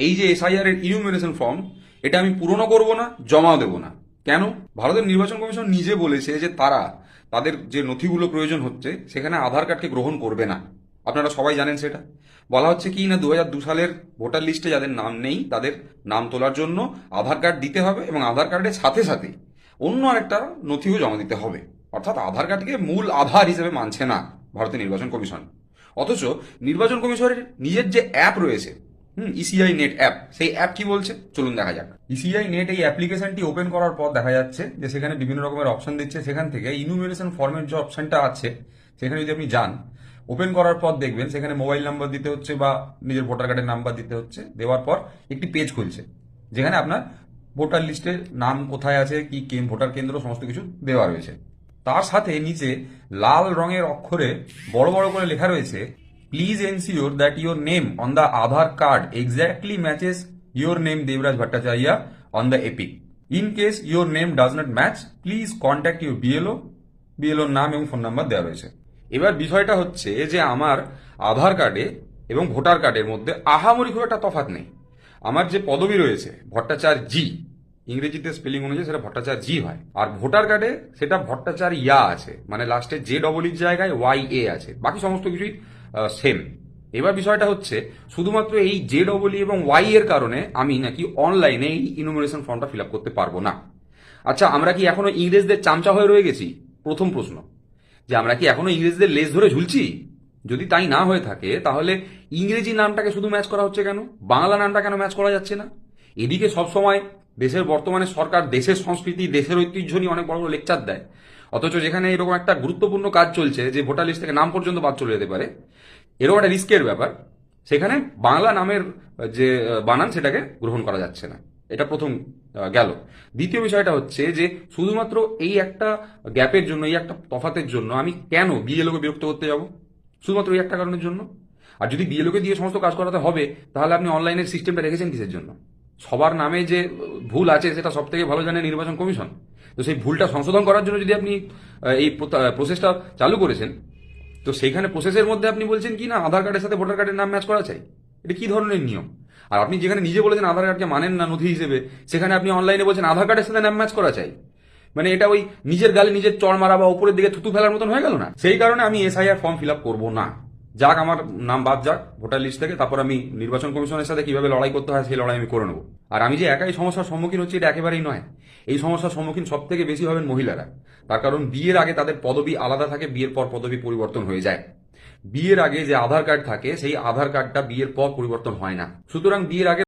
এই যে এসআইআর এর ইনুমিনেশন ফর্ম, এটা আমি পূরণও করব না, জমাও দেব না। কেন? ভারতের নির্বাচন কমিশন নিজে বলেছে যে তারা তাদের যে নথিগুলো প্রয়োজন হচ্ছে সেখানে আধার কার্ডকে গ্রহণ করবে না। আপনারা সবাই জানেন সেটা। বলা হচ্ছে কি না, 2002 সালের ভোটার লিস্টে যাদের নাম নেই তাদের নাম তোলার জন্য আধার কার্ড দিতে হবে এবং আধার কার্ডের সাথে সাথে অন্য আরেকটা নথিও জমা দিতে হবে। অর্থাৎ আধার কার্ডকে মূল আধার হিসেবে মানছে না ভারতের নির্বাচন কমিশন। অথচ নির্বাচন কমিশনের নিজের যে অ্যাপ রয়েছে, ইসিআই নেট অ্যাপ, সেই অ্যাপ কি বলছে চলুন দেখা যাক। ইসিআই নেট এই অ্যাপ্লিকেশনটি ওপেন করার পর দেখা যাচ্ছে যে সেখানে বিভিন্ন রকমের অপশন দিচ্ছে। সেখান থেকে ইনুমিনেশন ফর্মের যে অপশনটা আছে সেখানে যদি আপনি যান, ওপেন করার পর দেখবেন সেখানে মোবাইল নাম্বার দিতে হচ্ছে বা নিজের ভোটার কার্ডের নাম্বার দিতে হচ্ছে। দেওয়ার পর একটি পেজ খুলছে যেখানে আপনার ভোটার লিস্টের নাম কোথায় আছে, কি ভোটার কেন্দ্র, সমস্ত কিছু দেওয়া রয়েছে। তার সাথে নিচে লাল রঙের অক্ষরে বড় বড় করে লেখা রয়েছে, please ensure that your name on the Aadhaar card exactly matches your name Debraj Bhattacharya on the EPIC. In case your name does not match, please contact your BLO. বিএলওর নাম এবং ফোন নাম্বার দেওয়া রয়েছে। এবার বিষয়টা হচ্ছে যে আমার আধার কার্ডে এবং ভোটার কার্ডের মধ্যে আহামরি খুব একটা তফাৎ নেই। আমার যে পদবি রয়েছে ভট্টাচার্য, ইংরেজিতে স্পেলিং অনুযায়ী সেটা ভট্টাচার্য হয়, আর ভোটার কার্ডে সেটা ভট্টাচার্যা আছে, মানে লাস্টে জে ডবল ইর জায়গায় ওয়াই এ আছে, বাকি সমস্ত কিছুই সেম। এবার বিষয়টা হচ্ছে শুধুমাত্র এই জে ডবল ই এবং ওয়াই এর কারণে আমি নাকি অনলাইনে এই ইনুমিনেশন ফর্মটা ফিল আপ করতে পারবো না। আচ্ছা, আমরা কি এখনো ইংরেজদের চামচা হয়ে রয়ে গেছি? প্রথম প্রশ্ন, যে আমরা কি এখনো ইংরেজদের লেজ ধরে ঝুলছি? যদি তাই না হয়ে থাকে তাহলে ইংরেজি নামটাকে শুধু ম্যাচ করা হচ্ছে কেন, বাংলা নামটা কেন ম্যাচ করা যাচ্ছে না? এদিকে সবসময় দেশের বর্তমানে সরকার দেশের সংস্কৃতি, দেশের ঐতিহ্য নিয়ে অনেক বড় বড় লেকচার দেয়, অথচ যেখানে এরকম একটা গুরুত্বপূর্ণ কাজ চলছে যে ভোটার লিস্ট থেকে নাম পর্যন্ত বাদ চলে যেতে পারে, এরকম একটা রিস্কের ব্যাপার, সেখানে বাংলা নামের যে বানান সেটাকে গ্রহণ করা যাচ্ছে না। এটা প্রথম গেল। দ্বিতীয় বিষয়টা হচ্ছে যে শুধুমাত্র এই একটা গ্যাপের জন্য, এই একটা তফাতের জন্য আমি কেন বিএলওকে বিরক্ত করতে যাব? শুধুমাত্র এই একটা কারণের জন্য। আর যদি বিএলওকে দিয়ে সমস্ত কাজ করাতে হবে তাহলে আপনি অনলাইনের সিস্টেমটা রেখেছেন কিসের জন্য? সবার নামে যে ভুল আছে সেটা সব থেকে ভালো জানে নির্বাচন কমিশন। তো সেই ভুলটা সংশোধন করার জন্য যদি আপনি এই প্রসেসটা চালু করেছেন, তো সেইখানে প্রসেসের মধ্যে আপনি বলছেন কি না আধার কার্ডের সাথে ভোটার কার্ডের নাম ম্যাচ করা চাই? এটা কি ধরনের নিয়ম? আর আপনি যেখানে নিজে বলেছেন আধার কার্ডকে মানেন না নথি হিসেবে, সেখানে আপনি অনলাইনে বলছেন আধার কার্ডের সাথে নাম ম্যাচ করা চাই। মানে এটা ওই নিজের গালে নিজের চড় মারা বা উপরের দিকে থুতু ফেলার মতন হয়ে গেল না? সেই কারণে আমি এসআইআর ফর্ম ফিল আপ করবো না। যাক, আমার নাম বাদ যাক ভোটার লিস্ট থেকে, তারপর আমি নির্বাচন কমিশনের সাথে কিভাবে লড়াই করতে হয় সেই লড়াই আমি করে নেবো। আর আমি যে একাই সমস্যার সম্মুখীন হচ্ছি এটা একেবারেই নয়। এই সমস্যার সম্মুখীন সব থেকে বেশি হবেন মহিলারা। তার কারণ বিয়ের আগে তাদের পদবি আলাদা থাকে, বিয়ের পর পদবি পরিবর্তন হয়ে যায়। বিয়ের আগে যে আধার কার্ড থাকে সেই আধার কার্ডটা বিয়ের পর পরিবর্তন হয় না। সুতরাং বিয়ের আগে